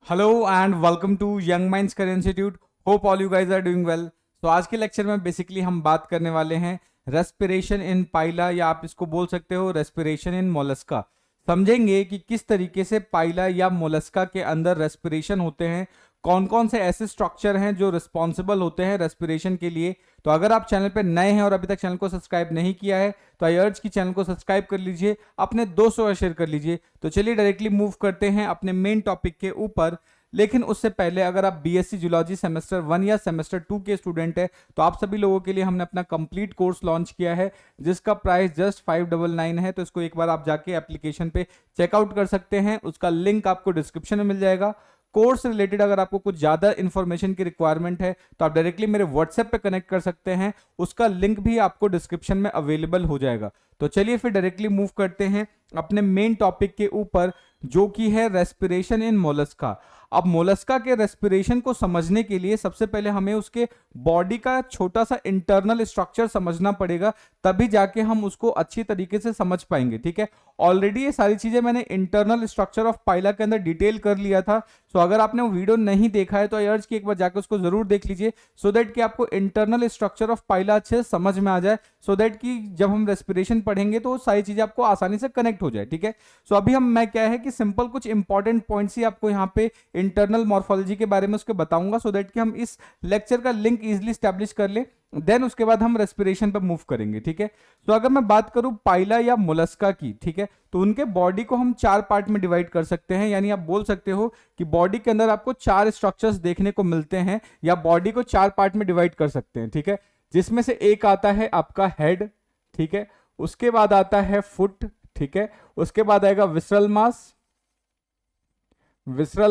Hello and welcome to young minds career institute. Hope all you guys are doing well. तो आज के lecture में basically हम बात करने वाले हैं रेस्पिरेशन इन पाइला, या आप इसको बोल सकते हो रेस्पिरेशन इन मोलस्का। समझेंगे कि किस तरीके से पाइला या मोलस्का के अंदर रेस्पिरेशन होते हैं, कौन कौन से ऐसे स्ट्रक्चर हैं जो रिस्पॉन्सिबल होते हैं रेस्पिरेशन के लिए। तो अगर आप चैनल पर नए हैं और अभी तक चैनल को सब्सक्राइब नहीं किया है तो आई अर्ज की चैनल को सब्सक्राइब कर लीजिए, अपने दोस्तों को शेयर कर लीजिए। तो चलिए डायरेक्टली मूव करते हैं अपने मेन टॉपिक के ऊपर। लेकिन उससे पहले अगर आप बीएससी जूलॉजी सेमेस्टर 1 या सेमेस्टर 2 के स्टूडेंट है तो आप सभी लोगों के लिए हमने अपना कंप्लीट कोर्स लॉन्च किया है जिसका प्राइस जस्ट 599 है। तो इसको एक बार आप जाके एप्लीकेशन पे चेकआउट कर सकते हैं, उसका लिंक आपको डिस्क्रिप्शन में मिल जाएगा। कोर्स रिलेटेड अगर आपको कुछ ज्यादा इंफॉर्मेशन की रिक्वायरमेंट है तो आप डायरेक्टली मेरे व्हाट्सएप पे कनेक्ट कर सकते हैं, उसका लिंक भी आपको डिस्क्रिप्शन में अवेलेबल हो जाएगा। तो चलिए फिर डायरेक्टली मूव करते हैं अपने मेन टॉपिक के ऊपर, जो कि है रेस्पिरेशन इन मोलस्का। अब मोलस्का के रेस्पिरेशन को समझने के लिए सबसे पहले हमें उसके बॉडी का छोटा सा इंटरनल स्ट्रक्चर समझना पड़ेगा, तभी जाके हम उसको अच्छी तरीके से समझ पाएंगे। ठीक है, ऑलरेडी ये सारी चीजें मैंने इंटरनल स्ट्रक्चर ऑफ पाइला के अंदर डिटेल कर लिया था। सो अगर आपने वो वीडियो नहीं देखा है तो आई अर्ज की एक बार जाकर उसको जरूर देख लीजिए, सो दैट कि आपको इंटरनल स्ट्रक्चर ऑफ पाइला अच्छे से समझ में आ जाए, सो दैट कि जब हम रेस्पिरेशन पढ़ेंगे तो सारी चीजें आपको आसानी से कनेक्ट हो जाए। ठीक है, सो अभी मैं क्या है कि सिंपल कुछ इंपॉर्टेंट पॉइंट्स ही आपको यहाँ पे इंटरनल मॉर्फोलॉजी के बारे में उसके बताऊंगा, सो दैट कि हम इस लेक्चर का लिंक इजीली स्टैब्लिश कर ले, देन उसके बाद हम रेस्पिरेशन पे मूव करेंगे। ठीक है, तो अगर मैं बात करूं पाइला या मोलस्का की, ठीक है, तो उनके बॉडी को हम 4 पार्ट में डिवाइड कर सकते हैं। यानी आप बोल सकते हो कि बॉडी के अंदर आपको 4 स्ट्रक्चर्स देखने को मिलते हैं, या बॉडी को 4 पार्ट में डिवाइड कर सकते हैं। ठीक है, जिसमें से एक आता है आपका हेड, ठीक है, उसके बाद आता है फुट, ठीक है, उसके बाद आएगा विसरल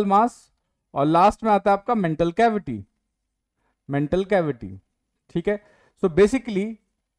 मास, और लास्ट में आता है आपका मेंटल कैविटी। ठीक है, सो बेसिकली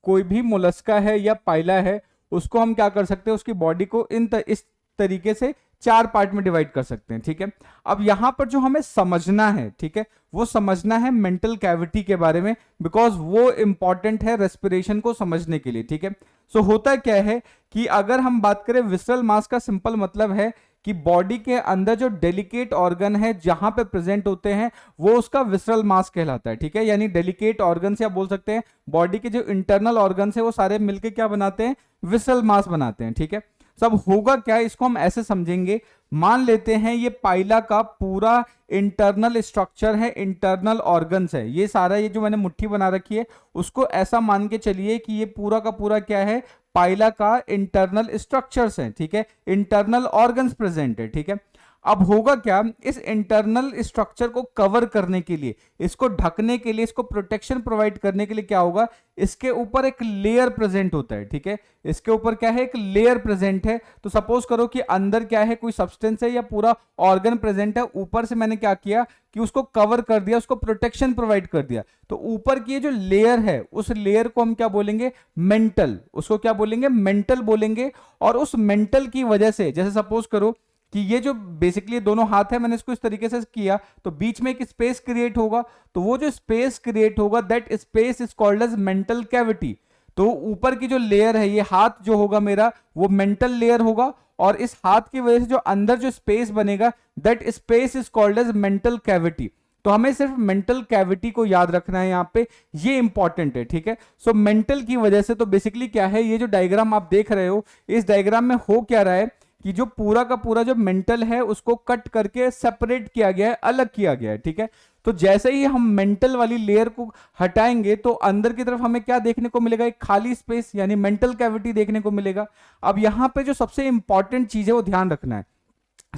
कोई भी मोलस्का है या पाइला है उसको हम क्या कर सकते हैं, उसकी बॉडी को इस तरीके से 4 पार्ट में डिवाइड कर सकते हैं। ठीक है, अब यहां पर जो हमें समझना है, ठीक है, वो समझना है मेंटल कैविटी के बारे में, बिकॉज वो इंपॉर्टेंट है रेस्पिरेशन को समझने के लिए। ठीक है, सो होता क्या है कि अगर हम बात करें विसरल मास का सिंपल मतलब है कि बॉडी के अंदर जो डेलिकेट ऑर्गन है जहां पे प्रेजेंट होते हैं वो उसका विसरल मास कहलाता है। ठीक है, यानी डेलिकेट ऑर्गन से आप बोल सकते हैं बॉडी के जो इंटरनल ऑर्गन है वो सारे मिलके क्या बनाते हैं, विसरल मास बनाते हैं। ठीक है, सब होगा क्या, इसको हम ऐसे समझेंगे। मान लेते हैं ये पाइला का पूरा इंटरनल स्ट्रक्चर है, इंटरनल ऑर्गन्स है, ये सारा ये जो मैंने मुट्ठी बना रखी है उसको ऐसा मान के चलिए कि ये पूरा का पूरा क्या है, पाइला का इंटरनल स्ट्रक्चर्स है। ठीक है, इंटरनल ऑर्गन्स प्रेजेंट है। ठीक है, अब होगा क्या, इस इंटरनल स्ट्रक्चर को कवर करने के लिए, इसको ढकने के लिए, इसको प्रोटेक्शन प्रोवाइड करने के लिए क्या होगा, इसके ऊपर एक लेयर प्रेजेंट होता है। ठीक है, इसके ऊपर क्या है, एक लेयर प्रेजेंट है। तो सपोज करो कि अंदर क्या है, कोई सब्सटेंस है या पूरा ऑर्गन प्रेजेंट है, ऊपर से मैंने क्या किया कि उसको कवर कर दिया, उसको प्रोटेक्शन प्रोवाइड कर दिया। तो ऊपर की जो लेयर है उस लेयर को हम क्या बोलेंगे, मेंटल, उसको क्या बोलेंगे, मेंटल बोलेंगे। और उस मेंटल की वजह से, जैसे सपोज करो कि ये जो बेसिकली दोनों हाथ है, मैंने इसको इस तरीके से किया तो बीच में एक स्पेस क्रिएट होगा, तो वो जो स्पेस क्रिएट होगा that space is called as mental cavity. तो ऊपर की जो लेयर है, ये हाथ जो होगा मेरा वो मेंटल लेयर होगा, और इस हाथ की वजह से जो अंदर जो स्पेस बनेगा that space is called as mental cavity. तो हमें सिर्फ मेंटल कैविटी को याद रखना है यहाँ पे, ये इंपॉर्टेंट है। ठीक है, सो मेंटल की वजह से, तो बेसिकली क्या है, ये जो डायग्राम आप देख रहे हो, इस डायग्राम में हो क्या रहा है कि जो पूरा का पूरा जो मेंटल है उसको कट करके सेपरेट किया गया है, अलग किया गया है। ठीक है, तो जैसे ही हम मेंटल वाली लेयर को हटाएंगे तो अंदर की तरफ हमें क्या देखने को मिलेगा, एक खाली स्पेस, यानी मेंटल कैविटी देखने को मिलेगा। अब यहां पे जो सबसे इंपॉर्टेंट चीज है वो ध्यान रखना है।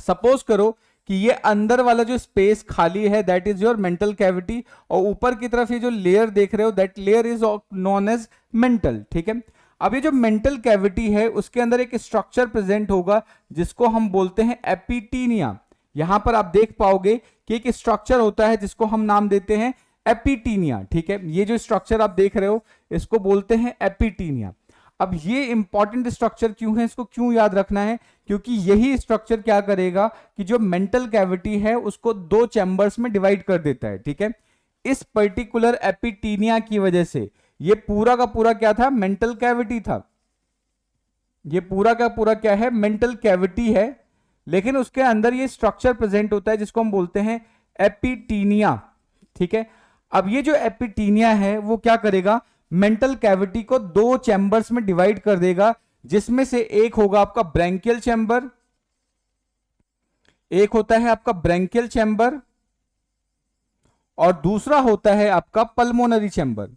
सपोज करो कि ये अंदर वाला जो स्पेस खाली है that is your mantle cavity, और ऊपर की तरफ ये जो लेयर देख रहे हो that layer is known as mental. ठीक है, अब ये जो मेंटल कैविटी है उसके अंदर एक स्ट्रक्चर प्रेजेंट होगा जिसको हम बोलते हैं एपिटीनिया। यहां पर आप देख पाओगे कि एक स्ट्रक्चर होता है जिसको हम नाम देते हैं एपिटीनिया। ठीक है, ये जो स्ट्रक्चर आप देख रहे हो इसको बोलते हैं एपिटीनिया। अब ये इंपॉर्टेंट स्ट्रक्चर क्यों है, इसको क्यों याद रखना है, क्योंकि यही स्ट्रक्चर क्या करेगा कि जो मेंटल कैविटी है उसको 2 चैम्बर्स में डिवाइड कर देता है। ठीक है, इस पर्टिकुलर एपिटीनिया की वजह से ये पूरा का पूरा क्या था, मेंटल कैविटी था। ये पूरा का पूरा क्या है, मेंटल कैविटी है। लेकिन उसके अंदर ये स्ट्रक्चर प्रेजेंट होता है जिसको हम बोलते हैं एपिटीनिया। ठीक है, अब ये जो एपिटीनिया है वो क्या करेगा, मेंटल कैविटी को दो चैम्बर्स में डिवाइड कर देगा, जिसमें से एक होगा आपका ब्रैंकियल चैम्बर, एक होता है आपका ब्रैंकियल चैम्बर और दूसरा होता है आपका पल्मोनरी चैम्बर,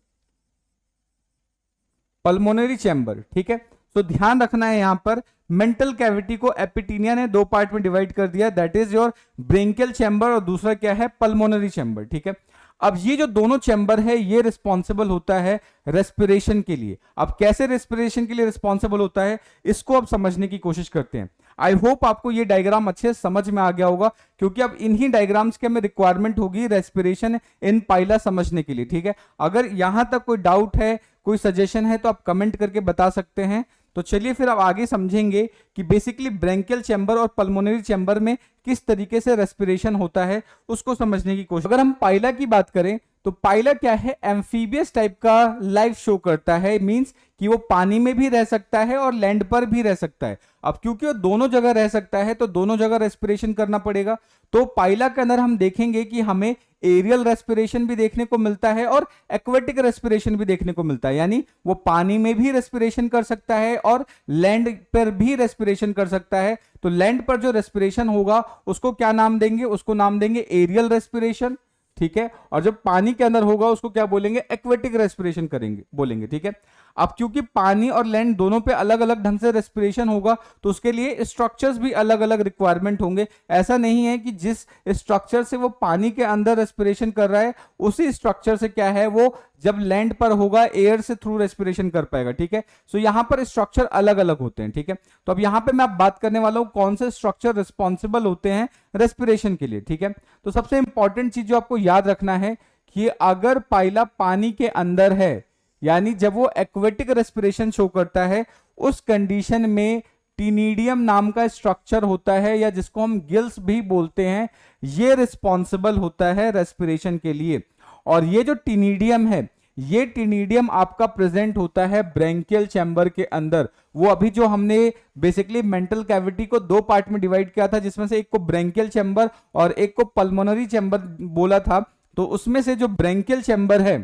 पल्मोनरी चैम्बर। ठीक है, तो ध्यान रखना है यहां पर मेंटल कैविटी को एपिटीनिया ने दो पार्ट में डिवाइड कर दिया, that is your branchial chamber और दूसरा क्या है, पल्मोनरी चैम्बर। ठीक है, अब ये जो दोनों चैम्बर है ये रिस्पॉन्सिबल होता है रेस्पिरेशन के लिए। अब कैसे रेस्पिरेशन के लिए रिस्पॉन्सिबल होता है इसको अब समझने की कोशिश करते हैं। आई होप आपको ये डायग्राम अच्छे से समझ में आ गया होगा, क्योंकि अब इन्हीं डायग्राम्स के हमें रिक्वायरमेंट होगी रेस्पिरेशन इन पाइला समझने के लिए। ठीक है, अगर यहां तक कोई डाउट है, कोई सजेशन है तो आप कमेंट करके बता सकते हैं। तो चलिए फिर अब आगे समझेंगे कि बेसिकली ब्रैंकियल चैम्बर और पल्मोनरी चैम्बर में किस तरीके से रेस्पिरेशन होता है उसको समझने की कोशिश। अगर हम पाइला की बात करें तो पाइला क्या है, एम्फीबियस टाइप का लाइफ शो करता है, मींस कि वो पानी में भी रह सकता है और लैंड पर भी रह सकता है। अब क्योंकि वो दोनों जगह रह सकता है तो दोनों जगह रेस्पिरेशन करना पड़ेगा। तो पाइला के अंदर हम देखेंगे कि हमें एरियल रेस्पिरेशन भी देखने को मिलता है और एक्वेटिक रेस्पिरेशन भी देखने को मिलता है, यानी वो पानी में भी रेस्पिरेशन कर सकता है और लैंड पर भी रेस्पिरेशन कर सकता है। तो लैंड पर जो रेस्पिरेशन होगा उसको क्या नाम देंगे, उसको नाम देंगे एरियल रेस्पिरेशन। ठीक है, और जब पानी के अंदर होगा उसको क्या बोलेंगे, एक्वेटिक रेस्पिरेशन करेंगे बोलेंगे। ठीक है, अब क्योंकि पानी और लैंड दोनों पे अलग अलग ढंग से रेस्पिरेशन होगा तो उसके लिए स्ट्रक्चर्स भी अलग अलग रिक्वायरमेंट होंगे। ऐसा नहीं है कि जिस स्ट्रक्चर से वो पानी के अंदर रेस्पिरेशन कर रहा है उसी स्ट्रक्चर से क्या है वो जब लैंड पर होगा एयर से थ्रू रेस्पिरेशन कर पाएगा। ठीक है, सो यहां पर स्ट्रक्चर अलग अलग होते हैं। ठीक है, तो अब यहां पे मैं बात करने वाला हूं कौन से स्ट्रक्चर रिस्पॉन्सिबल होते हैं रेस्पिरेशन के लिए। ठीक है, तो सबसे इंपॉर्टेंट चीज जो आपको याद रखना है कि अगर पाइला पानी के अंदर है, यानी जब वो एक्वेटिक रेस्पिरेशन शो करता है, उस कंडीशन में टीनिडियम नाम का स्ट्रक्चर होता है या जिसको हम गिल्स भी बोलते हैं, ये रिस्पॉन्सिबल होता है रेस्पिरेशन के लिए। और ये जो टीनिडियम है, ये टीनिडियम आपका प्रेजेंट होता है ब्रैंकियल चैम्बर के अंदर। वो अभी जो हमने बेसिकली मेंटल कैविटी को दो पार्ट में डिवाइड किया था, जिसमें से एक को ब्रैंकियल चैम्बर और एक को पल्मोनरी चैम्बर बोला था, तो उसमें से जो ब्रैंकियल चैम्बर है,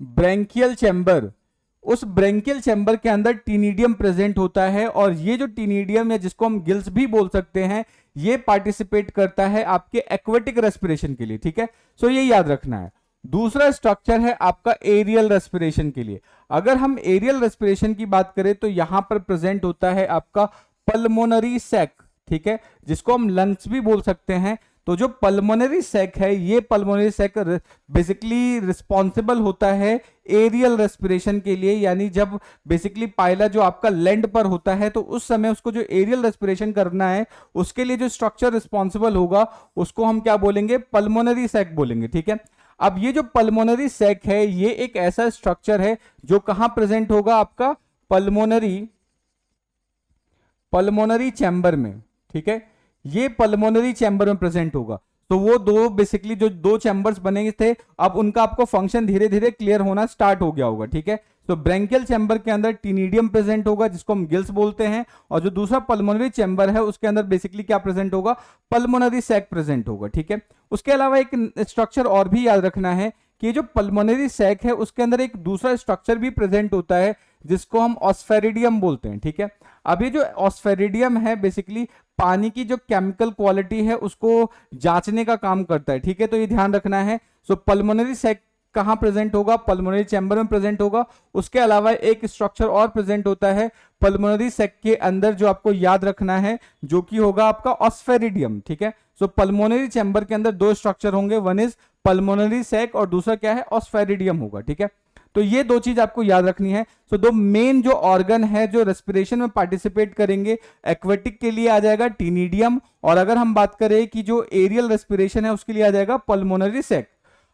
ब्रैंकियल चैम्बर, उस ब्रैंकियल चैम्बर के अंदर टीनिडियम प्रेजेंट होता है। और ये जो टीनिडियम है जिसको हम गिल्स भी बोल सकते हैं, ये पार्टिसिपेट करता है आपके एक्वेटिक रेस्पिरेशन के लिए। ठीक है, सो ये याद रखना है। दूसरा स्ट्रक्चर है आपका एरियल रेस्पिरेशन के लिए। अगर हम एरियल रेस्पिरेशन की बात करें तो यहां पर प्रेजेंट होता है आपका पल्मोनरी सैक। ठीक है, जिसको हम लंग्स भी बोल सकते हैं। तो जो पल्मोनरी सैक है, ये पल्मोनरी सैक बेसिकली रिस्पॉन्सिबल होता है एरियल रेस्पिरेशन के लिए, यानी जब बेसिकली पाइला जो आपका लैंड पर होता है तो उस समय उसको जो एरियल रेस्पिरेशन करना है उसके लिए जो स्ट्रक्चर रिस्पॉन्सिबल होगा उसको हम क्या बोलेंगे, पल्मोनरी सैक बोलेंगे। ठीक है, अब ये जो पल्मोनरी सैक है ये एक ऐसा स्ट्रक्चर है जो कहां प्रेजेंट होगा, आपका पल्मोनरी चैम्बर में। ठीक है, ये पल्मोनरी चैम्बर में प्रेजेंट होगा। तो वो दो बेसिकली जो दो चैम्बर्स बने थे, अब उनका आपको फंक्शन धीरे धीरे क्लियर होना स्टार्ट हो गया होगा। ठीक है, तो ब्रैंकियल चैम्बर के अंदर टीनिडियम प्रेजेंट होगा जिसको हम गिल्स बोलते हैं, और जो दूसरा पल्मोनरी चैम्बर है उसके अंदर बेसिकली क्या प्रेजेंट होगा, पल्मोनरी सैक प्रेजेंट होगा। ठीक है, उसके अलावा एक स्ट्रक्चर और भी याद रखना है कि जो पल्मोनरी सैक है उसके अंदर एक दूसरा स्ट्रक्चर भी प्रेजेंट होता है जिसको हम ऑस्फेरिडियम बोलते हैं। ठीक है, अब ये जो ऑस्फेरिडियम है बेसिकली पानी की जो केमिकल क्वालिटी है उसको जांचने का काम करता है। ठीक है, तो ये ध्यान रखना है। सो पल्मोनरी सैक कहां प्रेजेंट होगा, पल्मोनरी चैम्बर में प्रेजेंट होगा। उसके अलावा एक स्ट्रक्चर और प्रेजेंट होता है पल्मोनरी सैक के अंदर जो आपको याद रखना है, जो कि होगा आपका ऑस्फेरिडियम। ठीक है, सो पल्मोनरी चैम्बर के अंदर दो स्ट्रक्चर होंगे, वन इज पल्मोनरी सैक और दूसरा क्या है, ऑस्फेरिडियम होगा। ठीक है, तो ये दो चीज आपको याद रखनी है। सो दो मेन जो ऑर्गन है जो रेस्पिरेशन में पार्टिसिपेट करेंगे, एक्वेटिक के लिए आ जाएगा टीनिडियम, और अगर हम बात करें कि जो एरियल रेस्पिरेशन है उसके लिए आ जाएगा पल्मोनरी सैक।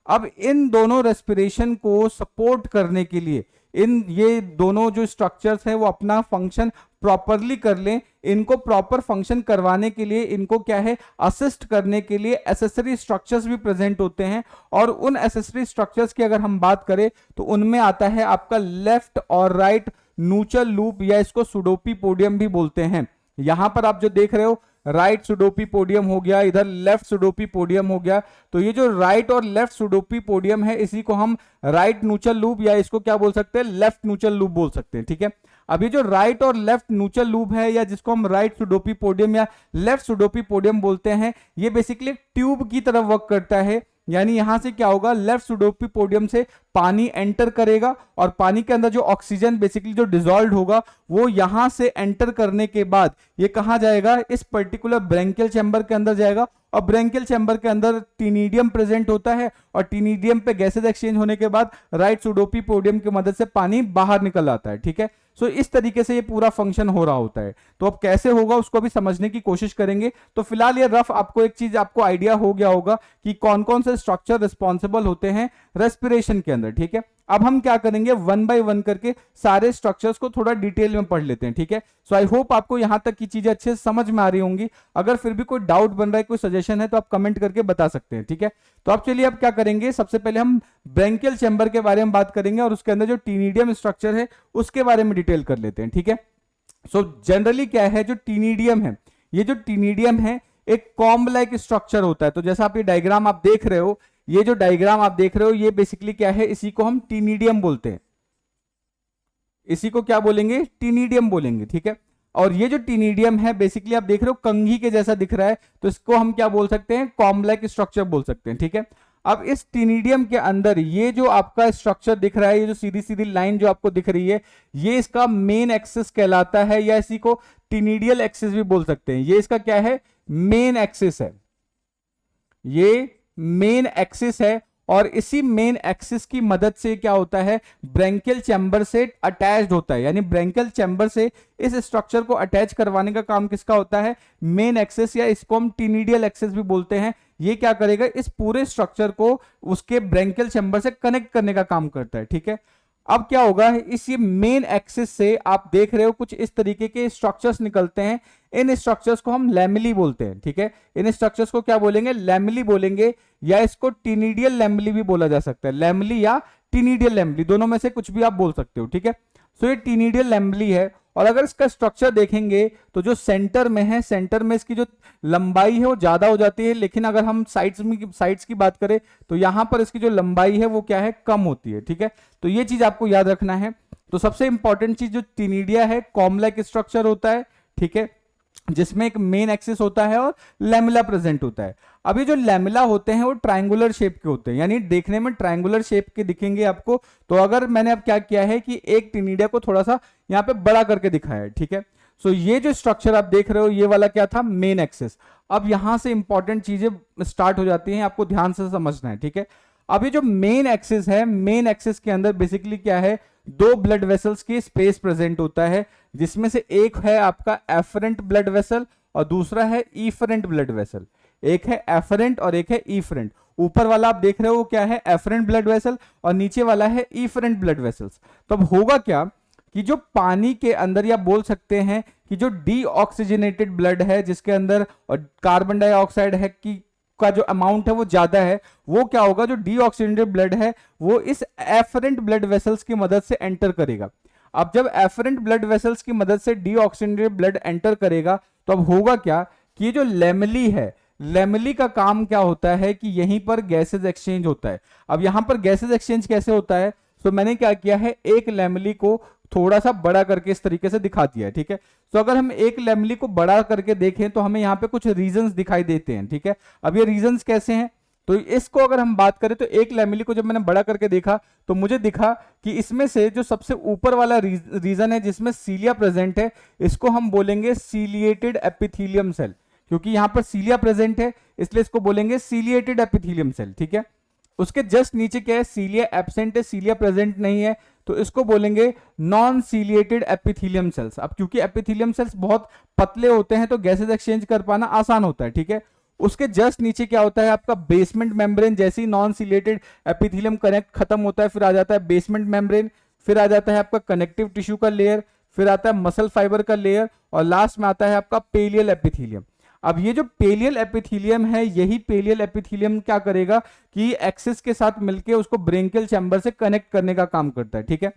अब इन दोनों रेस्पिरेशन को सपोर्ट करने के लिए ये दोनों जो स्ट्रक्चर्स हैं वो अपना फंक्शन प्रॉपरली कर लें, इनको प्रॉपर फंक्शन करवाने के लिए इनको क्या है, असिस्ट करने के लिए एसेसरी स्ट्रक्चर्स भी प्रेजेंट होते हैं। और उन एसेसरी स्ट्रक्चर्स की अगर हम बात करें तो उनमें आता है आपका लेफ्ट और राइट न्यूचल लूप, या इसको सुडोपीपोडियम भी बोलते हैं। यहां पर आप जो देख रहे हो राइट सुडोपीपोडियम हो गया, इधर लेफ्ट सुडोपीपोडियम हो गया। तो ये जो राइट और लेफ्ट सुडोपीपोडियम है इसी को हम राइट नूचल लूप या इसको क्या बोल सकते हैं, लेफ्ट नूचल लूप बोल सकते हैं। ठीक है, अब ये जो राइट और लेफ्ट नूचल लूप है या जिसको हम राइट सुडोपीपोडियम या लेफ्ट सुडोपीपोडियम बोलते हैं, ये बेसिकली ट्यूब की तरह वर्क करता है। यानी यहां से क्या होगा, लेफ्ट सुडोपीपोडियम से पानी एंटर करेगा और पानी के अंदर जो ऑक्सीजन बेसिकली जो डिसॉल्व होगा वो यहां से एंटर करने के बाद ये कहां जाएगा, इस पर्टिकुलर ब्रेंकियल चैम्बर के अंदर जाएगा। और ब्रेंकियल चैम्बर के अंदर टीनिडियम प्रेजेंट होता है और टीनिडियम पे गैसेज एक्सचेंज होने के बाद राइट सुडोपीपोडियम की मदद से पानी बाहर निकल आता है। ठीक है, सो इस तरीके से ये पूरा फंक्शन हो रहा होता है। तो अब कैसे होगा उसको भी समझने की कोशिश करेंगे। तो फिलहाल ये रफ आपको एक चीज आपको आइडिया हो गया होगा कि कौन कौन से स्ट्रक्चर रिस्पॉन्सिबल होते हैं रेस्पिरेशन के अंदर। ठीक है, अब हम क्या करेंगे, वन बाय वन करके सारे स्ट्रक्चर्स को थोड़ा डिटेल में पढ़ लेते हैं। ठीक है, सो आई होप आपको यहां तक की चीजें अच्छे से समझ में आ रही होंगी। अगर फिर भी कोई डाउट बन रहा है, कोई सजेशन है तो आप कमेंट करके बता सकते हैं। ठीक है, तो अब चलिए अब क्या करेंगे, सबसे पहले हम ब्रेंकियल चैम्बर के बारे में बात करेंगे और उसके अंदर जो टीनिडियम स्ट्रक्चर है उसके बारे में डिटेल कर लेते हैं। ठीक है, सो जनरली क्या है, जो टीनिडियम है, ये जो टीनिडियम है एक कॉम्ब लाइक स्ट्रक्चर होता है। तो जैसा आप ये डायग्राम आप देख रहे हो, ये जो डायग्राम आप देख रहे हो ये बेसिकली क्या है, इसी को हम टीनिडियम बोलते हैं। इसी को क्या बोलेंगे, टीनिडियम बोलेंगे। ठीक है, और ये जो टीनिडियम है बेसिकली आप देख रहे हो कंघी के जैसा दिख रहा है, तो इसको हम क्या बोल सकते हैं, कॉम्ब लाइक स्ट्रक्चर बोल सकते हैं। ठीक है, अब इस टीनिडियम के अंदर ये जो आपका स्ट्रक्चर दिख रहा है, ये जो सीधी सीधी लाइन जो आपको दिख रही है, ये इसका मेन एक्सिस कहलाता है या इसी को टीनिडियल एक्सिस भी बोल सकते हैं। ये इसका क्या है, मेन एक्सिस है, ये मेन एक्सिस है। और इसी मेन एक्सिस की मदद से क्या होता है, ब्रेंकियल चैम्बर से अटैच्ड होता है। यानी ब्रेंकियल चैम्बर से इस स्ट्रक्चर को अटैच करवाने का काम किसका होता है, मेन एक्सिस या इसको हम टीनिडियल एक्सिस भी बोलते हैं। ये क्या करेगा, इस पूरे स्ट्रक्चर को उसके ब्रेंकियल चैम्बर से कनेक्ट करने का काम करता है। ठीक है, अब क्या होगा, इस ये मेन एक्सिस से आप देख रहे हो कुछ इस तरीके के स्ट्रक्चर्स निकलते हैं। इन स्ट्रक्चर्स को हम लैमेली बोलते हैं। ठीक है, इन स्ट्रक्चर्स को क्या बोलेंगे, लैमेली बोलेंगे या इसको टीनिडियल लैमेली भी बोला जा सकता है। लैमेली या टीनिडियल लैमेली दोनों में से कुछ भी आप बोल सकते हो। ठीक है, सो ये टीनिडियल लैमेली है। और अगर इसका स्ट्रक्चर देखेंगे तो जो सेंटर में है, सेंटर में इसकी जो लंबाई है वो ज्यादा हो जाती है, लेकिन अगर हम साइड्स की बात करें तो यहां पर इसकी जो लंबाई है वो क्या है, कम होती है। ठीक है, तो ये चीज आपको याद रखना है। तो सबसे इंपॉर्टेंट चीज जो टीनिडिया है, कॉम्ब लाइक स्ट्रक्चर होता है। ठीक है, जिसमें एक मेन एक्सिस होता है और लैमेला प्रेजेंट होता है। अब ये जो लैमेला होते हैं वो ट्रायंगुलर शेप के होते हैं, यानी देखने में ट्रायंगुलर शेप के दिखेंगे आपको। तो अगर मैंने अब क्या किया है कि एक टीनिडिया को थोड़ा सा यहाँ पे बड़ा करके दिखाया है। ठीक है, सो ये जो स्ट्रक्चर आप देख रहे हो ये वाला क्या था, मेन एक्सिस। अब यहां से इंपॉर्टेंट चीजें स्टार्ट हो जाती हैं, आपको ध्यान से समझना है। ठीक है, अब ये जो मेन एक्सिस है, मेन एक्सिस के अंदर बेसिकली क्या है, दो ब्लड वेसल्स की स्पेस प्रेजेंट होता है, जिसमें से एक है आपका एफरेंट ब्लड वेसल और दूसरा है इफरेंट ब्लड वेसल। एक है एफरेंट और एक है इफरेंट। ऊपर वाला आप देख रहे हो वो क्या है, एफरेंट ब्लड वेसल और नीचे वाला है इफरेंट ब्लड वेसल्स। तो अब होगा क्या कि जो पानी के अंदर या बोल सकते हैं कि जो डीऑक्सीजनेटेड ब्लड है जिसके अंदर कार्बन डाइऑक्साइड है कि का जो अमाउंट है वो ज्यादा है, वो क्या होगा, जो डीऑक्सीजनेटेड ब्लड है वो इस एफरेंट ब्लड वेसल्स की मदद से एंटर करेगा। अब जब एफरेंट ब्लड वेसल्स की मदद से डीऑक्सीजनेटेड ब्लड एंटर करेगा तो अब होगा क्या कि ये जो लैमेली है, लैमेली का काम क्या होता है कि यहीं पर गैसेज एक्सचेंज होता है। अब यहां पर गैसेज एक्सचेंज कैसे होता है, तो मैंने क्या किया है, एक लैमेली को थोड़ा सा बड़ा करके इस तरीके से दिखा दिया है। ठीक है, तो अगर हम एक लैमेली को बड़ा करके देखें तो हमें यहाँ पे कुछ रीजंस दिखाई देते हैं। ठीक है, अब ये रीजंस कैसे हैं, तो इसको अगर हम बात करें तो एक लैमेली को जब मैंने बड़ा करके देखा तो मुझे दिखा कि इसमें से जो सबसे ऊपर वाला रीजन है जिसमें सीलिया प्रेजेंट है, इसको हम बोलेंगे सीलिएटेड एपिथेलियम सेल। क्योंकि यहां पर सीलिया प्रेजेंट है इसलिए इसको बोलेंगे सीलिएटेड एपिथेलियम सेल। ठीक है, उसके जस्ट नीचे क्या है, सीलिया एब्सेंट है, सीलिया प्रेजेंट नहीं है, तो इसको बोलेंगे नॉन सीलिएटेड एपिथेलियम सेल्स। अब क्योंकि एपिथेलियम सेल्स बहुत पतले होते हैं तो गैसेज एक्सचेंज कर पाना आसान होता है। ठीक है, उसके जस्ट नीचे क्या होता है आपका बेसमेंट मेम्ब्रेन। जैसे ही नॉन सीलिएटेड एपिथेलियम कनेक्ट खत्म होता है फिर आ जाता है बेसमेंट मेम्ब्रेन, फिर आ जाता है आपका कनेक्टिव टिश्यू का लेयर, फिर आता है मसल फाइबर का लेयर और लास्ट में आता है आपका पेलियल एपिथेलियम। अब ये जो पेलियल एपिथेलियम है, यही पेलियल एपिथेलियम क्या करेगा कि एक्सिस के साथ मिलके उसको ब्रेंकियल चैम्बर से कनेक्ट करने का काम करता है। ठीक है,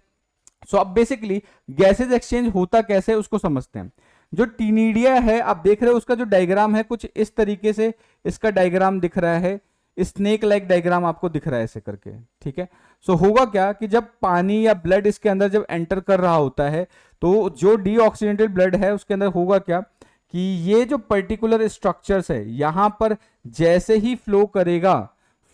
सो अब बेसिकली गैसेज एक्सचेंज होता कैसे उसको समझते हैं। जो टीनिडिया है आप देख रहे हो उसका जो डायग्राम है कुछ इस तरीके से इसका डायग्राम दिख रहा है, स्नेक लाइक डायग्राम आपको दिख रहा है ऐसे करके, ठीक है। सो होगा क्या कि जब पानी या ब्लड इसके अंदर जब एंटर कर रहा होता है तो जो डीऑक्सीजनेटेड ब्लड है उसके अंदर होगा क्या कि ये जो पर्टिकुलर स्ट्रक्चर्स है यहां पर जैसे ही फ्लो करेगा,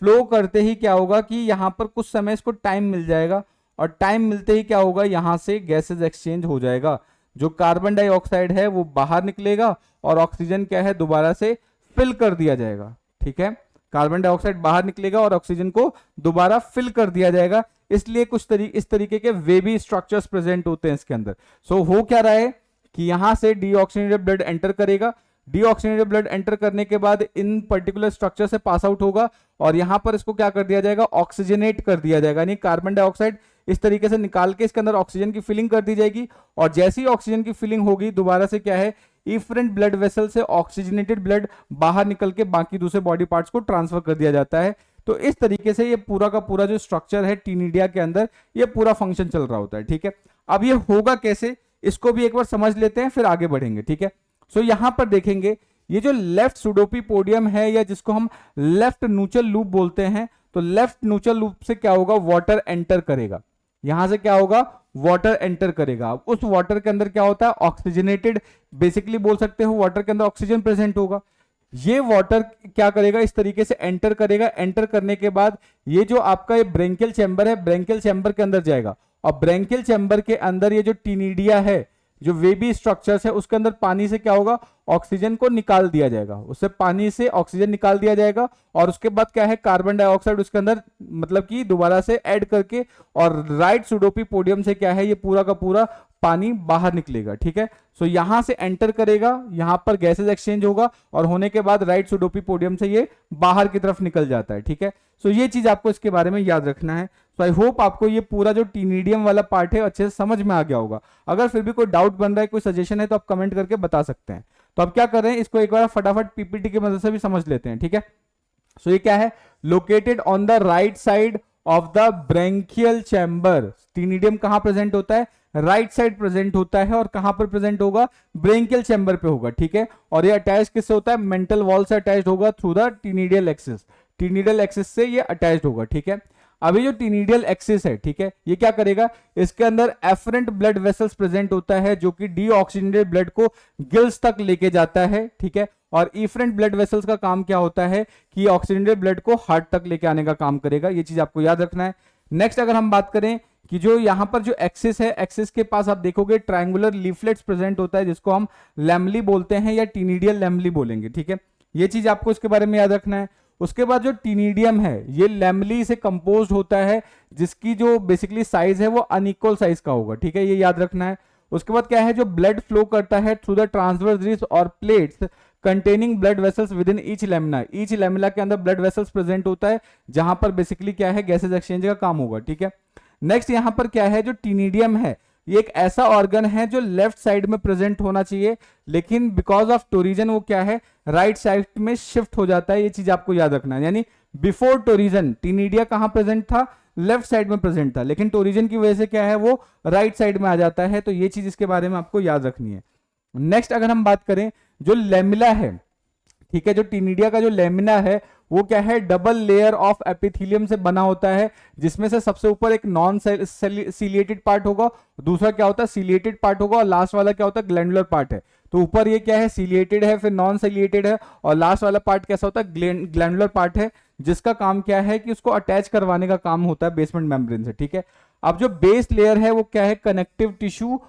फ्लो करते ही क्या होगा कि यहां पर कुछ समय इसको टाइम मिल जाएगा और टाइम मिलते ही क्या होगा यहां से गैसेस एक्सचेंज हो जाएगा, जो कार्बन डाइऑक्साइड है वो बाहर निकलेगा और ऑक्सीजन क्या है दोबारा से फिल कर दिया जाएगा, ठीक है। कार्बन डाइऑक्साइड बाहर निकलेगा और ऑक्सीजन को दोबारा फिल कर दिया जाएगा, इसलिए कुछ इस तरीके के वेवी स्ट्रक्चर्स प्रेजेंट होते हैं इसके अंदर। सो हो क्या रहा है कि यहां से डीऑक्सीजनेटेड ब्लड एंटर करेगा, डीऑक्सीजनेटेड ब्लड एंटर करने के बाद इन पर्टिकुलर स्ट्रक्चर से पास आउट होगा और यहां पर इसको क्या कर दिया जाएगा, ऑक्सीजनेट कर दिया जाएगा, यानी कार्बन डाइऑक्साइड इस तरीके से निकाल के इसके अंदर ऑक्सीजन की फिलिंग कर दी जाएगी और जैसे ही ऑक्सीजन की फिलिंग होगी दोबारा से क्या है इफरेंट ब्लड वेसल से ऑक्सीजनेटेड ब्लड बाहर निकल के बाकी दूसरे बॉडी पार्ट्स को ट्रांसफर कर दिया जाता है। तो इस तरीके से ये पूरा का पूरा जो स्ट्रक्चर है टीनिडिया के अंदर ये पूरा फंक्शन चल रहा होता है, ठीक है। अब ये होगा कैसे इसको भी एक बार समझ लेते हैं फिर आगे बढ़ेंगे, ठीक है। सो यहां पर देखेंगे ये जो लेफ्ट सुडोपीपोडियम है या जिसको हम लेफ्ट न्यूचल लूप बोलते हैं, तो लेफ्ट न्यूचल लूप से क्या होगा वाटर एंटर करेगा, यहां से क्या होगा वाटर एंटर करेगा। अब उस वाटर के अंदर क्या होता है ऑक्सीजनेटेड, बेसिकली बोल सकते हो वाटर के अंदर ऑक्सीजन प्रेजेंट होगा। ये वाटर क्या करेगा इस तरीके से एंटर करेगा, एंटर करने के बाद ये जो आपका ये ब्रेंकियल चैम्बर है ब्रेंकियल चैम्बर के अंदर जाएगा और ब्रेंकियल चैम्बर के अंदर ये जो टीनिडिया है जो वेबी स्ट्रक्चर्स है उसके अंदर पानी से क्या होगा ऑक्सीजन को निकाल दिया जाएगा, उससे पानी से ऑक्सीजन निकाल दिया जाएगा और उसके बाद क्या है कार्बन डाइऑक्साइड उसके अंदर मतलब कि दोबारा से ऐड करके और राइट सुडोपीपोडियम से क्या है ये पूरा का पूरा पानी बाहर निकलेगा, ठीक है। सो यहां से एंटर करेगा, यहां पर गैसेस एक्सचेंज होगा और होने के बाद राइट सुडोपीपोडियम से ये बाहर की तरफ निकल जाता है, ठीक है। सो ये चीज आपको इसके बारे में याद रखना है। सो आई होप आपको ये पूरा जो टीनिडियम वाला पार्ट है अच्छे से समझ में आ गया होगा। अगर फिर भी कोई डाउट बन रहा है, कोई सजेशन है तो आप कमेंट करके बता सकते हैं। तो अब क्या कर रहे हैं इसको एक बार फटाफट पीपीटी की मदद से भी समझ लेते हैं, ठीक है। सो ये क्या है located on the right side of the branchial chamber. टीनिडियम कहां प्रेजेंट होता है राइट साइड प्रेजेंट होता है और कहां पर प्रेजेंट होगा ब्रेंकियल चैम्बर पे होगा, ठीक है। और ये अटैच किससे होता है मेंटल वॉल से अटैच्ड होगा थ्रू द टीनिडियल एक्सिस, टीनिडियल एक्सिस से ये अटैच्ड होगा, ठीक है। अभी जो टीनिडियल एक्सिस है, ठीक है, ये क्या करेगा इसके अंदर एफरेंट ब्लड वेसल्स प्रेजेंट होता है जो कि डीऑक्सीजनेटेड ब्लड को गिल्स तक लेके जाता है, ठीक है। और इफरेंट ब्लड वेसल्स का काम क्या होता है कि ऑक्सीजनेटेड ब्लड को हार्ट तक लेके आने का काम करेगा, ये चीज आपको याद रखना है। नेक्स्ट अगर हम बात करें कि जो यहां पर जो एक्सिस है एक्सिस के पास आप देखोगे ट्रायंगुलर लीफलेट्स प्रेजेंट होता है जिसको हम लैमली बोलते हैं या टीनिडियल लैमली बोलेंगे, ठीक है। ये चीज आपको इसके बारे में याद रखना है। उसके बाद जो टीनिडियम है ये लैमली से कंपोज्ड होता है जिसकी जो बेसिकली साइज है वो अनइक्वल साइज का होगा, ठीक है, ये याद रखना है। उसके बाद क्या है जो ब्लड फ्लो करता है थ्रू द ट्रांसवर्स रिब्स और plates containing blood vessels with in each lamina, each lamina के अंदर ब्लड वेसल्स प्रेजेंट होता है जहां पर बेसिकली क्या है गैसेस एक्सचेंज का काम होगा, ठीक है। नेक्स्ट यहां पर क्या है जो टीनिडियम है ये एक ऐसा ऑर्गन है जो लेफ्ट साइड में प्रेजेंट होना चाहिए लेकिन बिकॉज ऑफ टोरिजन वो क्या है राइट साइड में शिफ्ट हो जाता है, ये चीज आपको याद रखना है। यानी बिफोर टोरिजन टीनिडिया कहां प्रेजेंट था लेफ्ट साइड में प्रेजेंट था लेकिन टोरिजन की वजह से क्या है वो राइट साइड में आ जाता है, तो ये चीज इसके बारे में आपको याद रखनी है। नेक्स्ट अगर हम बात करें जो लेमिला है, ठीक है, जो टीनिडिया का जो लेमिना है वो क्या है डबल लेयर ऑफ एपिथेलियम से बना होता है जिसमें से सबसे ऊपर एक नॉन सीलिएटेड पार्ट होगा, दूसरा क्या होता है सीलिएटेड पार्ट होगा और लास्ट वाला क्या होता है ग्लैंडुलर पार्ट है। तो ऊपर ये क्या है सीलिएटेड है फिर नॉन सीलिएटेड है और लास्ट वाला पार्ट कैसा होता है ग्लैंडुलर पार्ट है जिसका काम क्या है कि उसको अटैच करवाने का काम होता है बेसमेंट मेम्ब्रेन से, ठीक है। अब जो बेस लेयर है वो क्या है कनेक्टिव टिश्यू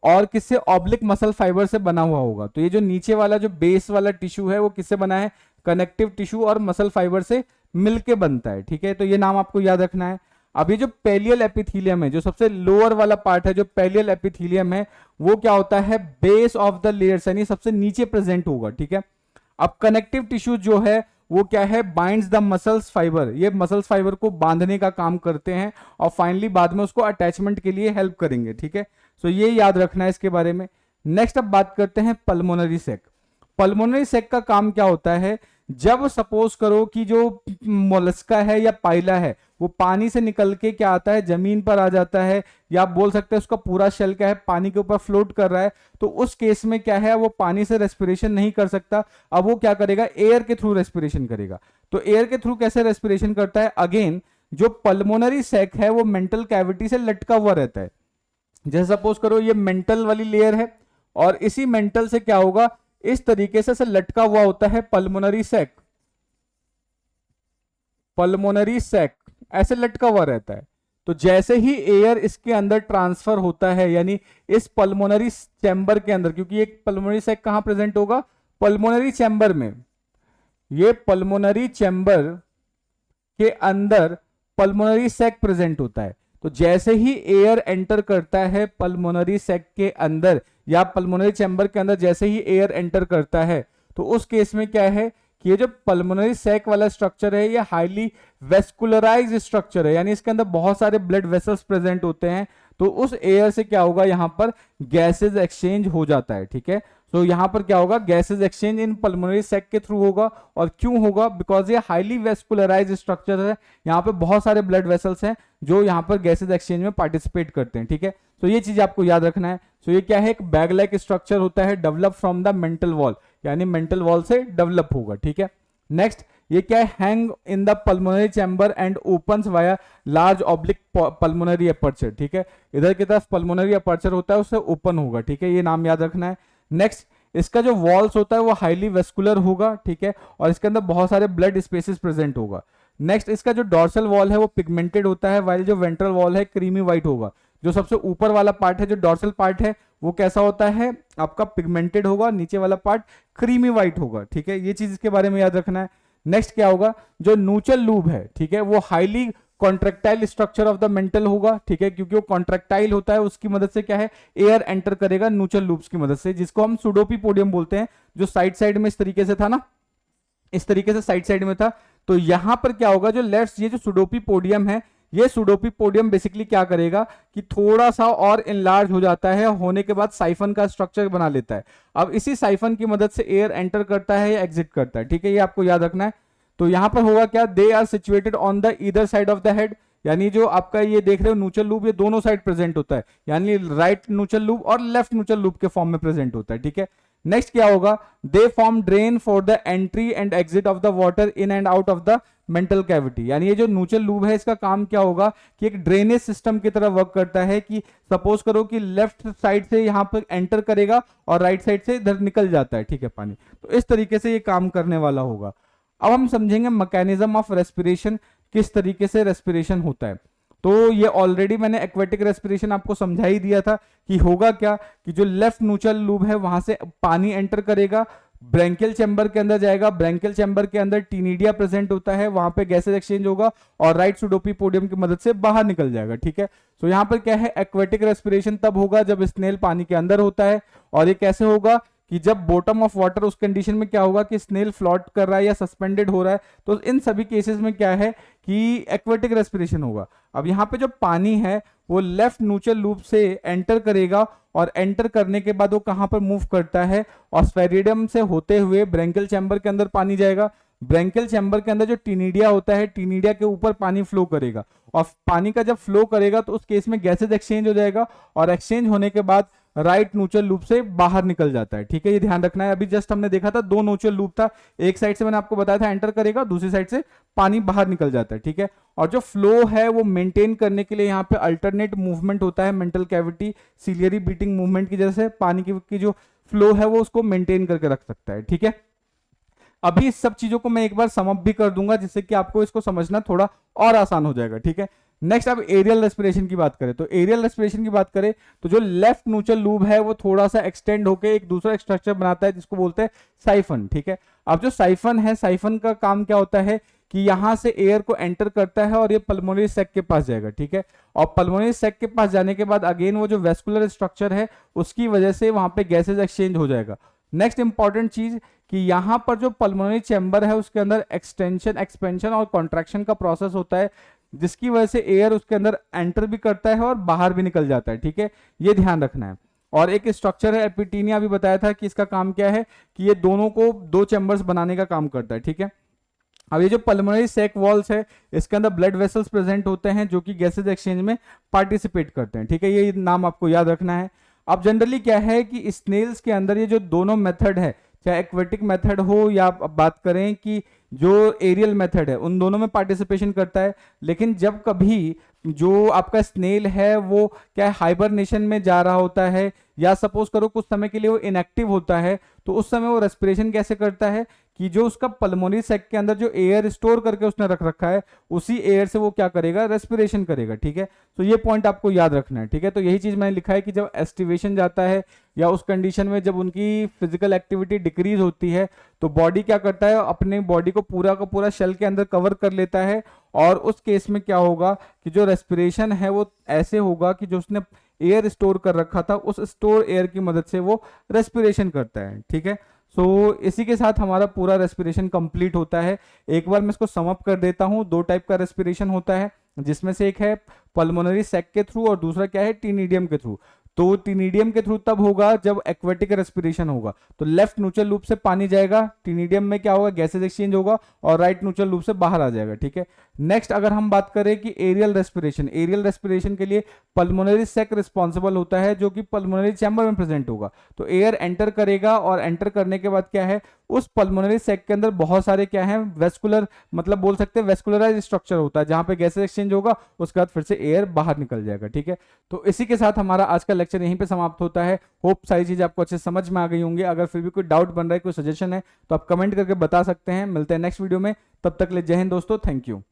और किससे ऑब्लिक मसल फाइबर से बना हुआ होगा। तो ये जो नीचे वाला जो बेस वाला टिश्यू है वो किससे बना है कनेक्टिव टिश्यू और मसल फाइबर से मिलके बनता है, ठीक है। तो ये नाम आपको याद रखना है। अब ये जो पेलियल एपिथेलियम है जो सबसे लोअर वाला पार्ट है जो पेलियल एपिथेलियम है वो क्या होता है बेस ऑफ द लेयर्स यानी सबसे नीचे प्रेजेंट होगा, ठीक है। अब कनेक्टिव टिश्यू जो है वो क्या है बाइंड्स द मसल्स फाइबर, ये मसल्स फाइबर को बांधने का काम करते हैं और फाइनली बाद में उसको अटैचमेंट के लिए हेल्प करेंगे, ठीक है। सो ये याद रखना है इसके बारे में। नेक्स्ट अब बात करते हैं पल्मोनरी सैक। पल्मोनरी सैक का काम क्या होता है जब सपोज करो कि जो मोलस्का है या पाइला है वो पानी से निकल के क्या आता है, जमीन पर आ जाता है, या आप बोल सकते हैं उसका पूरा शेल क्या है, पानी के ऊपर फ्लोट कर रहा है, तो उस केस में क्या है, वो पानी से रेस्पिरेशन नहीं कर सकता। अब वो क्या करेगा, एयर के थ्रू रेस्पिरेशन करेगा। तो एयर के थ्रू कैसे रेस्पिरेशन करता है, अगेन जो पल्मोनरी सैक है वो मेंटल कैविटी से लटका हुआ रहता है। जैसे सपोज करो ये मेंटल वाली लेयर है, और इसी मेंटल से क्या होगा, इस तरीके से लटका हुआ होता है पल्मोनरी सैक। पल्मोनरी सैक ऐसे लटका हुआ रहता है। तो जैसे ही एयर इसके अंदर ट्रांसफर होता है, यानी इस पल्मोनरी चैम्बर के अंदर, क्योंकि एक पल्मोनरी सैक कहां प्रेजेंट होगा, पल्मोनरी चैम्बर में, ये पल्मोनरी चैम्बर के अंदर पल्मोनरी सैक प्रेजेंट होता है। तो जैसे ही एयर एंटर करता है पल्मोनरी सैक के अंदर या पल्मोनरी चैम्बर के अंदर, जैसे ही एयर एंटर करता है, तो उस केस में क्या है कि ये जो पल्मोनरी सैक वाला स्ट्रक्चर है ये हाईली वेस्कुलराइज स्ट्रक्चर है, यानी इसके अंदर बहुत सारे ब्लड वेसल्स प्रेजेंट होते हैं। तो उस एयर से क्या होगा, यहां पर गैसेज एक्सचेंज हो जाता है। ठीक है, तो यहां पर क्या होगा, gases exchange in pulmonary sac के थ्रू होगा। और क्यों होगा, बिकॉज ये हाईली वेस्कुलराइज स्ट्रक्चर है, यहाँ पे बहुत सारे ब्लड वेसल्स हैं जो यहाँ पर गैसेज एक्सचेंज में पार्टिसिपेट करते हैं। ठीक है, तो ये चीज आपको याद रखना है। तो ये क्या है, एक बैग लाइक स्ट्रक्चर होता है, develop from the mental wall, यानी मेंटल वॉल से डेवलप होगा। ठीक है, नेक्स्ट ये क्या है, hang in the pulmonary chamber and opens via large oblique pulmonary aperture. ठीक है, इधर की तरफ पल्मोनरी अपर्चर होता है, उससे ओपन होगा। ठीक है, ये नाम याद रखना है। नेक्स्ट इसका जो वॉल्स होता है वो हाईली वेस्कुलर होगा। ठीक है, और इसके अंदर बहुत सारे ब्लड स्पेसेस प्रेजेंट होगा। नेक्स्ट इसका जो डॉर्सल वॉल है वो पिगमेंटेड होता है, वाइल जो वेंट्रल वॉल है क्रीमी व्हाइट होगा। जो सबसे ऊपर वाला पार्ट है, जो डॉर्सल पार्ट है, वो कैसा होता है आपका, पिगमेंटेड होगा, नीचे वाला पार्ट क्रीमी व्हाइट होगा। ठीक है, ये चीज इसके बारे में याद रखना है। नेक्स्ट क्या होगा, जो न्यूचल लूब है, ठीक है, वो highly contractile structure of the mental होगा। ठीक है, क्योंकि वो कॉन्ट्रेक्टाइल होता है, उसकी मदद से क्या है, एयर एंटर करेगा न्यूचल लूब्स की मदद से, जिसको हम सुडोपीपोडियम बोलते हैं, जो साइड साइड में इस तरीके से था ना, इस तरीके से साइड साइड में था। तो यहां पर क्या होगा, जो लेफ्ट ये जो सुडोपीपोडियम है, ये सुडोपीपोडियम बेसिकली क्या करेगा कि थोड़ा सा और इनलार्ज हो जाता है, होने के बाद साइफन का स्ट्रक्चर बना लेता है। अब इसी साइफन की मदद से एयर एंटर करता है या एग्जिट करता है। ठीक है, ये आपको याद रखना है। तो यहां पर होगा क्या, they are situated on the either side of the head, यानी जो आपका ये देख रहे हो न्यूचल लूब, ये दोनों साइड प्रेजेंट होता है, यानी राइट न्यूचल लूब और लेफ्ट न्यूचल लूब के फॉर्म में प्रेजेंट होता है। ठीक है, नेक्स्ट क्या होगा, they form drain for the entry and exit of the water in and out of the mantle cavity, यानी ये जो न्यूचल लूब है इसका काम क्या होगा कि एक ड्रेनेज सिस्टम की तरह वर्क करता है, कि सपोज करो कि लेफ्ट साइड से यहां पर एंटर करेगा और राइट साइड से इधर निकल जाता है। ठीक है, पानी, तो इस तरीके से ये काम करने वाला होगा। अब हम समझेंगे मैकेनिज्म ऑफ रेस्पिरेशन, किस तरीके से रेस्पिरेशन होता है। तो ये ऑलरेडी मैंने एक्वेटिक रेस्पिरेशन आपको समझा ही दिया था कि होगा क्या, कि जो लेफ्ट न्यूचल लूब है वहां से पानी एंटर करेगा, ब्रैंकियल चैम्बर के अंदर जाएगा, ब्रैंकियल चैम्बर के अंदर टीनिडिया प्रेजेंट होता है, वहां पे गैसेज एक्सचेंज होगा और राइट सुडोपीपोडियम की मदद से बाहर निकल जाएगा। ठीक है, तो यहां पर क्या है, एक्वेटिक रेस्पिरेशन तब होगा जब स्नेल पानी के अंदर होता है। और ये कैसे होगा कि जब बॉटम ऑफ वाटर, उस कंडीशन में क्या होगा कि स्नेल फ्लोट कर रहा है या सस्पेंडेड हो रहा है, तो इन सभी केसेस में क्या है कि एक्वेटिक रेस्पिरेशन होगा। अब यहाँ पे जो पानी है वो लेफ्ट न्यूचल लूप से एंटर करेगा, और एंटर करने के बाद वो कहां पर मूव करता है, ऑस्फेरिडियम से होते हुए ब्रैंकियल चैम्बर के अंदर पानी जाएगा। ब्रैंकियल चैम्बर के अंदर जो टीनिडिया होता है, टीनिडिया के ऊपर पानी फ्लो करेगा, और पानी का जब फ्लो करेगा तो उस केस में गैसेज एक्सचेंज हो जाएगा, और एक्सचेंज होने के बाद राइट न्यूचल लूप से बाहर निकल जाता है। ठीक है, ये ध्यान रखना है। अभी जस्ट हमने देखा था दो न्यूचल लूप था, एक साइड से मैंने आपको बताया था एंटर करेगा, दूसरी साइड से पानी बाहर निकल जाता है। ठीक है, और जो फ्लो है वो मेंटेन करने के लिए यहाँ पे अल्टरनेट मूवमेंट होता है mantle cavity, ciliary beating movement की, जैसे पानी की जो फ्लो है वो उसको मेंटेन करके रख सकता है। ठीक है, अभी इस सब चीजों को मैं एक बार समअप भी कर दूंगा, जिससे कि आपको इसको समझना थोड़ा और आसान हो जाएगा। ठीक है, नेक्स्ट अब एरियल रेस्पिरेशन की बात करें, तो एरियल रेस्पिरेशन की बात करें तो जो लेफ्ट न्यूचल लूब है वो थोड़ा सा एक्सटेंड होकर एक दूसरा स्ट्रक्चर बनाता है, जिसको बोलते हैं साइफन। ठीक है, अब जो साइफन है, साइफन का काम क्या होता है कि यहां से एयर को एंटर करता है और ये पल्मोनरी सैक के पास जाएगा। ठीक है, और पल्मोनरी सैक के पास जाने के बाद अगेन वो जो वेस्कुलर स्ट्रक्चर है उसकी वजह से वहां पे गैसेज एक्सचेंज हो जाएगा। नेक्स्ट इंपॉर्टेंट चीज कि यहां पर जो पल्मोनरी चैम्बर है उसके अंदर एक्सटेंशन, एक्सपेंशन और कॉन्ट्रैक्शन का प्रोसेस होता है, जिसकी वजह से एयर उसके अंदर एंटर भी करता है और बाहर भी निकल जाता है। ठीक है, ये ध्यान रखना है। और एक स्ट्रक्चर है एपिटीनिया, अभी बताया था कि इसका काम क्या है कि ये दोनों को दो चैम्बर्स बनाने का काम करता है, ठीक है। अब ये जो पल्मोनरी सैक वॉल्स है, इसके अंदर ब्लड वेसल्स प्रेजेंट होते हैं जो कि गैसेज एक्सचेंज में पार्टिसिपेट करते हैं, ठीक है। ये नाम आपको याद रखना है। अब जनरली क्या है कि स्नेल्स के अंदर ये जो दोनों मेथड है, चाहे एक्वेटिक मेथड हो या आप बात करें कि जो एरियल मेथड है, उन दोनों में पार्टिसिपेशन करता है। लेकिन जब कभी जो आपका स्नेल है वो क्या हाइबरनेशन में जा रहा होता है या सपोज करो कुछ समय के लिए वो इनएक्टिव होता है, तो उस समय वो रेस्पिरेशन कैसे करता है कि जो उसका पल्मोनरी सैक के अंदर जो एयर स्टोर करके उसने रख रखा है, उसी एयर से वो क्या करेगा, रेस्पिरेशन करेगा, ठीक है। तो ये पॉइंट आपको याद रखना है, ठीक है। तो यही चीज मैंने लिखा है कि जब एस्टिवेशन जाता है या उस कंडीशन में जब उनकी फिजिकल एक्टिविटी डिक्रीज होती है, तो बॉडी क्या करता है, अपने बॉडी को पूरा का पूरा शेल के अंदर कवर कर लेता है। और उस केस में क्या होगा कि जो रेस्पिरेशन है वो ऐसे होगा कि जो उसने एयर स्टोर कर रखा था, उस स्टोर एयर की मदद से वो रेस्पिरेशन करता है, ठीक है। सो इसी के साथ हमारा पूरा रेस्पिरेशन कंप्लीट होता है। एक बार मैं इसको सम अप कर देता हूं। दो टाइप का रेस्पिरेशन होता है, जिसमें से एक है पल्मोनरी सैक के थ्रू और दूसरा क्या है, टीनिडियम के थ्रू। तो टीनिडियम के थ्रू तब होगा जब एक्वेटिक रेस्पिरेशन होगा, तो लेफ्ट न्यूट्रल लूप से पानी जाएगा, टीनिडियम में क्या होगा, गैसेज एक्सचेंज होगा और राइट न्यूट्रल लूप से बाहर आ जाएगा, ठीक है। नेक्स्ट अगर हम बात करें कि एरियल रेस्पिरेशन के लिए पल्मोनरी सैक रिस्पॉन्सिबल होता है, जो कि पल्मोनरी चैम्बर में प्रेजेंट होगा। तो एयर एंटर करेगा और एंटर करने के बाद क्या है, उस पल्मोनरी सैक के अंदर बहुत सारे क्या है, वेस्कुलर, मतलब बोल सकते हैं वेस्कुलराइज स्ट्रक्चर होता है, जहां पे गैसेज एक्सचेंज होगा, उसके बाद फिर से एयर बाहर निकल जाएगा, ठीक है। तो इसी के साथ हमारा आज का लेक्चर यहीं पे समाप्त होता है। होप सारी चीज आपको अच्छे समझ में आ गई होंगी। अगर फिर भी कोई डाउट बन रहा है, कोई सजेशन है, तो आप कमेंट करके बता सकते हैं। मिलते हैं नेक्स्ट वीडियो में, तब तक ले जय हिंद दोस्तों, थैंक यू।